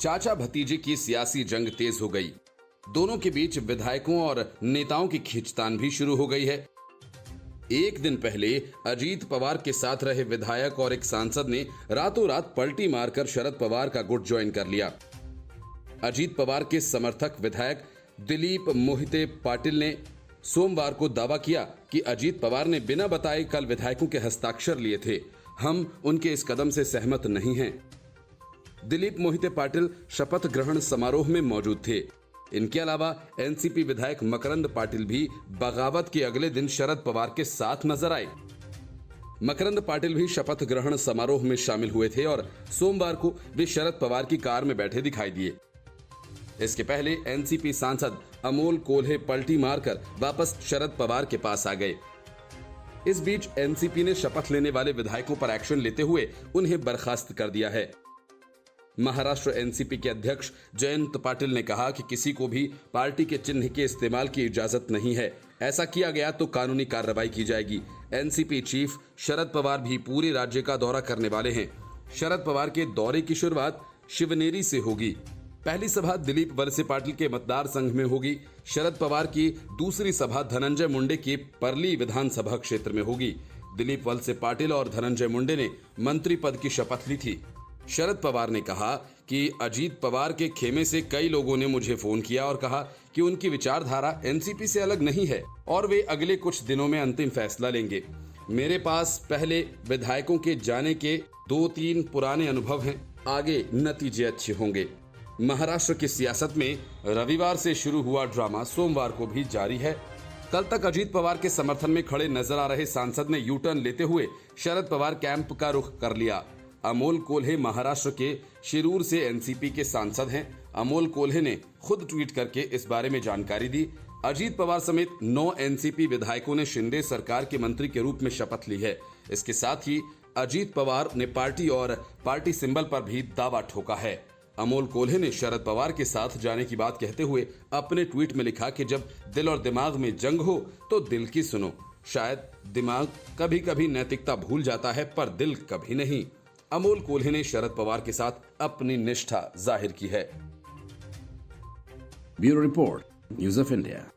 चाचा भतीजे की सियासी जंग तेज हो गई। दोनों के बीच विधायकों और नेताओं की खींचतान भी शुरू हो गई है। एक दिन पहले अजीत पवार के साथ रहे विधायक और एक सांसद ने रातों रात पलटी मारकर शरद पवार का गुट ज्वाइन कर लिया। अजीत पवार के समर्थक विधायक दिलीप मोहिते पाटिल ने सोमवार को दावा किया कि अजीत पवार ने बिना बताए कल विधायकों के हस्ताक्षर लिए थे। हम उनके इस कदम से सहमत नहीं हैं। दिलीप मोहिते पाटिल शपथ ग्रहण समारोह में मौजूद थे। इनके अलावा एनसीपी विधायक मकरंद पाटिल भी बगावत के अगले दिन शरद पवार के साथ नजर आए। मकरंद पाटिल भी शपथ ग्रहण समारोह में शामिल हुए थे और सोमवार को वे शरद पवार की कार में बैठे दिखाई दिए। इसके पहले एनसीपी सांसद अमोल कोल्हे पलटी मारकर वापस शरद पवार के पास आ गए। इस बीच एनसीपी ने शपथ लेने वाले विधायकों पर एक्शन लेते हुए उन्हें बर्खास्त कर दिया है। महाराष्ट्र एनसीपी के अध्यक्ष जयंत पाटिल ने कहा कि किसी को भी पार्टी के चिन्ह के इस्तेमाल की इजाजत नहीं है। ऐसा किया गया तो कानूनी कार्रवाई की जाएगी। एनसीपी चीफ शरद पवार भी पूरे राज्य का दौरा करने वाले हैं। शरद पवार के दौरे की शुरुआत शिवनेरी से होगी। पहली सभा दिलीप वलसे पाटिल के मतदार संघ में होगी। शरद पवार की दूसरी सभा धनंजय मुंडे के परली विधानसभा क्षेत्र में होगी। दिलीप वलसे पाटिल और धनंजय मुंडे ने मंत्री पद की शपथ ली थी। शरद पवार ने कहा कि अजीत पवार के खेमे से कई लोगों ने मुझे फोन किया और कहा कि उनकी विचारधारा एनसीपी से अलग नहीं है और वे अगले कुछ दिनों में अंतिम फैसला लेंगे। मेरे पास पहले विधायकों के जाने के 2-3 पुराने अनुभव हैं। आगे नतीजे अच्छे होंगे। महाराष्ट्र की सियासत में रविवार से शुरू हुआ ड्रामा सोमवार को भी जारी है। कल तक अजीत पवार के समर्थन में खड़े नजर आ रहे सांसद ने यू टर्न लेते हुए शरद पवार कैंप का रुख कर लिया। अमोल कोल्हे महाराष्ट्र के शिरूर से एनसीपी के सांसद हैं। अमोल कोल्हे ने खुद ट्वीट करके इस बारे में जानकारी दी। अजीत पवार समेत 9 एनसीपी विधायकों ने शिंदे सरकार के मंत्री के रूप में शपथ ली है। इसके साथ ही अजीत पवार ने पार्टी और पार्टी सिंबल पर भी दावा ठोका है। अमोल कोल्हे ने शरद पवार के साथ जाने की बात कहते हुए अपने ट्वीट में लिखा कि जब दिल और दिमाग में जंग हो तो दिल की सुनो। शायद दिमाग कभी कभी नैतिकता भूल जाता है पर दिल कभी नहीं। अमोल कोल्हे ने शरद पवार के साथ अपनी निष्ठा जाहिर की है। Bureau report, news of India.